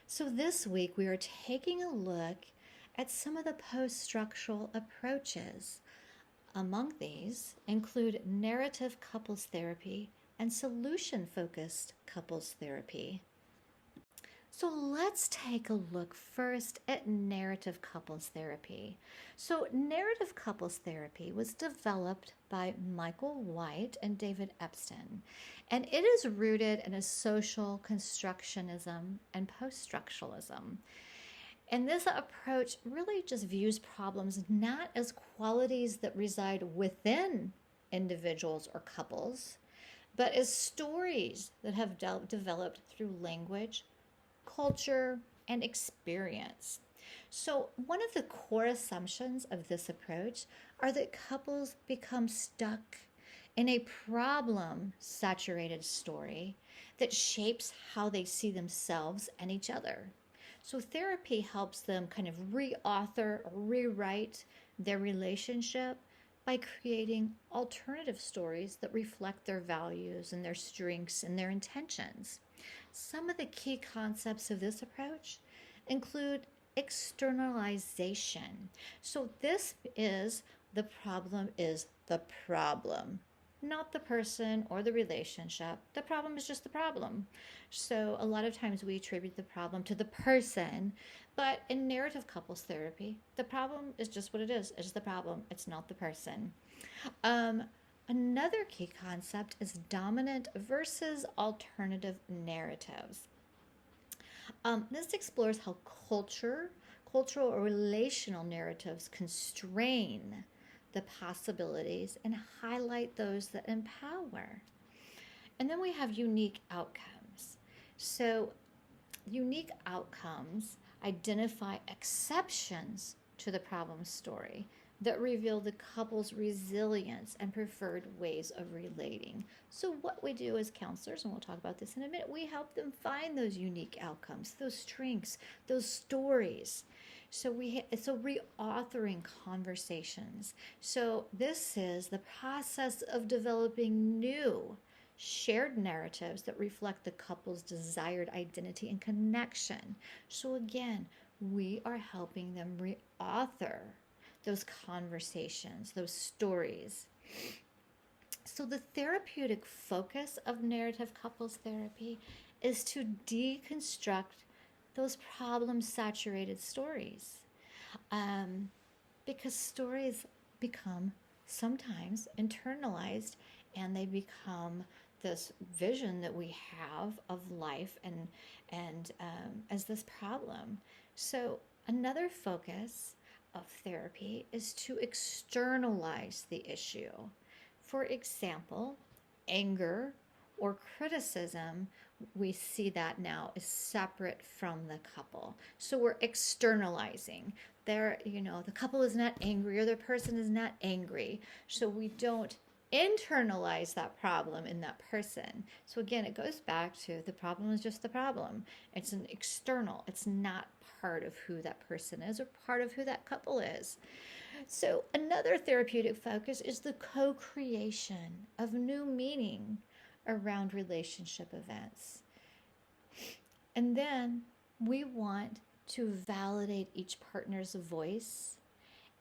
So this week we are taking a look at some of the post-structural approaches. Among these include narrative couples therapy and solution-focused couples therapy. So let's take a look first at narrative couples therapy. So narrative couples therapy was developed by Michael White and David Epstein, and it is rooted in a social constructionism and post-structuralism. And this approach really just views problems not as qualities that reside within individuals or couples, but as stories that have developed through language, culture, and experience. So, one of the core assumptions of this approach are that couples become stuck in a problem saturated story that shapes how they see themselves and each other. So, therapy helps them kind of reauthor or rewrite their relationship by creating alternative stories that reflect their values and their strengths and their intentions. Some of the key concepts of this approach include externalization. So, this is the problem, not the person or the relationship. The problem is just the problem. So, a lot of times we attribute the problem to the person, but in narrative couples therapy, the problem is just what it is. It's the problem, it's not the person. Um, Another key concept is dominant versus alternative narratives. This explores how cultural or relational narratives constrain the possibilities and highlight those that empower. And then we have unique outcomes. So, unique outcomes identify exceptions to the problem story that reveal the couple's resilience and preferred ways of relating. So, what we do as counselors, and we'll talk about this in a minute, we help them find those unique outcomes, those strengths, those stories. So, it's a reauthoring conversations. So, this is the process of developing new shared narratives that reflect the couple's desired identity and connection. So, again, we are helping them reauthor those conversations, those stories. So, the therapeutic focus of narrative couples therapy is to deconstruct those problem saturated stories, because stories become sometimes internalized and they become this vision that we have of life and as this problem. So, another focus of therapy is to externalize the issue. For example, anger or criticism, we see that now is separate from the couple. So we're externalizing. The couple is not angry or the person is not angry. So we don't internalize that problem in that person. So again, it goes back to the problem is just the problem. It's an external. It's not part of who that person is or part of who that couple is. So another therapeutic focus is the co-creation of new meaning around relationship events. And then we want to validate each partner's voice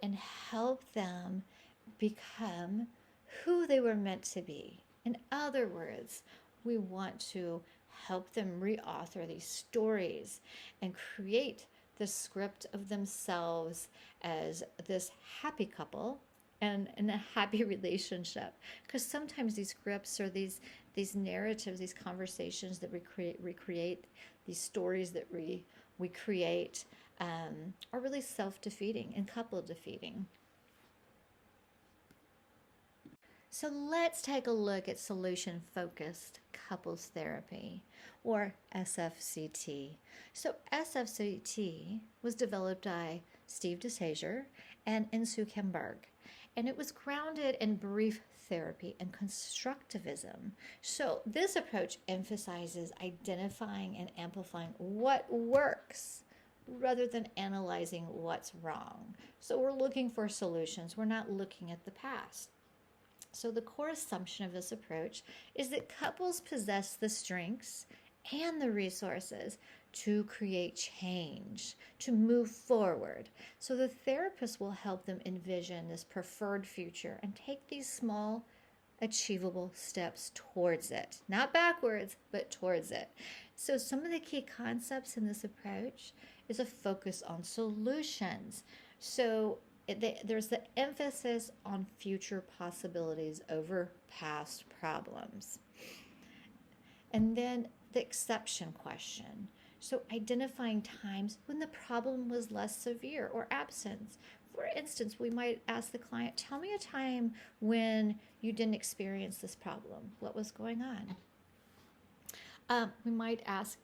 and help them become who they were meant to be. In other words, we want to help them reauthor these stories and create the script of themselves as this happy couple and in a happy relationship. Because sometimes these scripts or these narratives, these conversations that we recreate, these stories that we create are really self-defeating and couple defeating. So let's take a look at solution-focused couples therapy, or SFCT. So SFCT was developed by Steve DeSager and Insoo Kim Berg, and it was grounded in brief therapy and constructivism. So this approach emphasizes identifying and amplifying what works rather than analyzing what's wrong. So we're looking for solutions. We're not looking at the past. So the core assumption of this approach is that couples possess the strengths and the resources to create change, to move forward. So the therapist will help them envision this preferred future and take these small, achievable steps towards it. Not backwards, but towards it. So some of the key concepts in this approach is a focus on solutions. So there's the emphasis on future possibilities over past problems. And then the exception question. So identifying times when the problem was less severe or absence. For instance, we might ask the client, tell me a time when you didn't experience this problem. What was going on? We might ask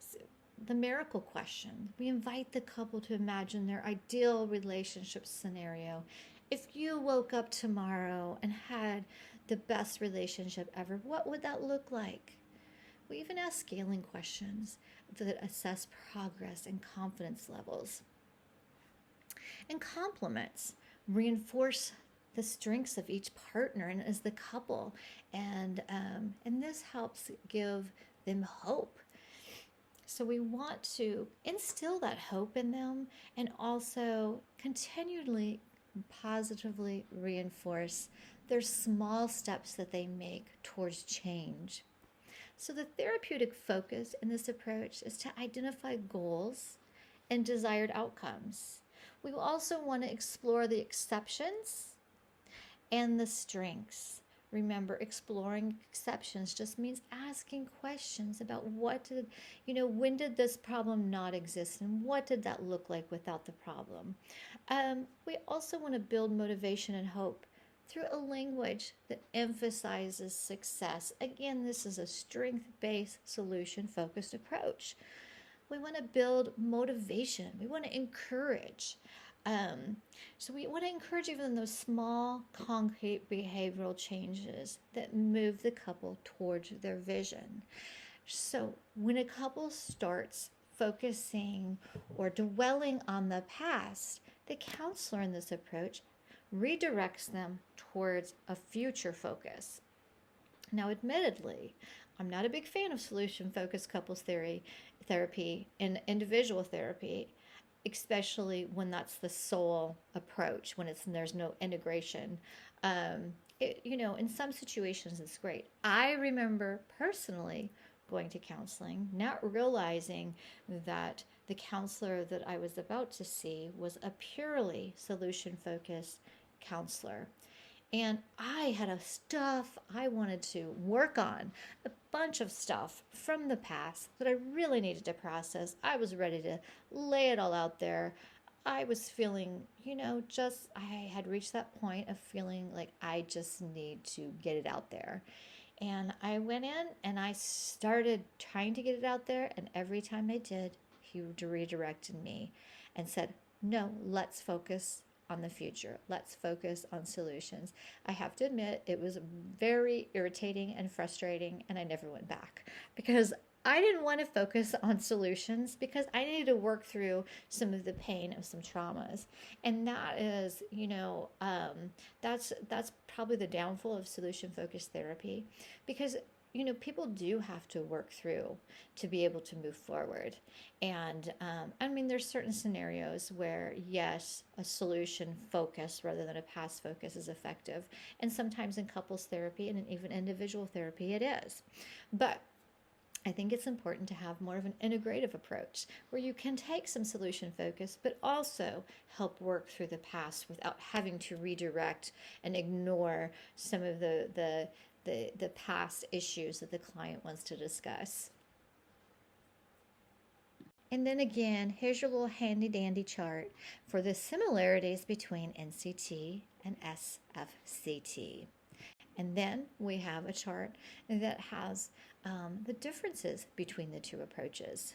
the miracle question. We invite the couple to imagine their ideal relationship scenario. If you woke up tomorrow and had the best relationship ever, what would that look like? We even ask scaling questions that assess progress and confidence levels. And compliments reinforce the strengths of each partner and as the couple, and this helps give them hope. So we want to instill that hope in them and also continually positively reinforce their small steps that they make towards change. So the therapeutic focus in this approach is to identify goals and desired outcomes. We also want to explore the exceptions and the strengths. Remember, exploring exceptions just means asking questions about when did this problem not exist and what did that look like without the problem. We also want to build motivation and hope through a language that emphasizes success. Again, this is a strength-based, solution-focused approach. We want to build motivation. We want to encourage. So we want to encourage even those small, concrete behavioral changes that move the couple towards their vision. So when a couple starts focusing or dwelling on the past, the counselor in this approach redirects them towards a future focus. Now, admittedly, I'm not a big fan of solution-focused couples therapy and individual therapy, especially when that's the sole approach, when there's no integration. In some situations, it's great. I remember personally going to counseling, not realizing that the counselor that I was about to see was a purely solution-focused counselor. And I had stuff I wanted to work on, a bunch of stuff from the past that I really needed to process. I was ready to lay it all out there. I was feeling, I had reached that point of feeling like I just need to get it out there. And I went in and I started trying to get it out there. And every time I did, he redirected me and said, no, let's focus on the future. Let's focus on solutions. I have to admit, it was very irritating and frustrating, and I never went back because I didn't want to focus on solutions because I needed to work through some of the pain of some traumas. And that is, that's probably the downfall of solution-focused therapy because people do have to work through to be able to move forward. And there's certain scenarios where, yes, a solution focus rather than a past focus is effective. And sometimes in couples therapy and even individual therapy, it is. But I think it's important to have more of an integrative approach where you can take some solution focus, but also help work through the past without having to redirect and ignore some of the past issues that the client wants to discuss. And then again, here's your little handy dandy chart for the similarities between NCT and SFCT. And then we have a chart that has the differences between the two approaches.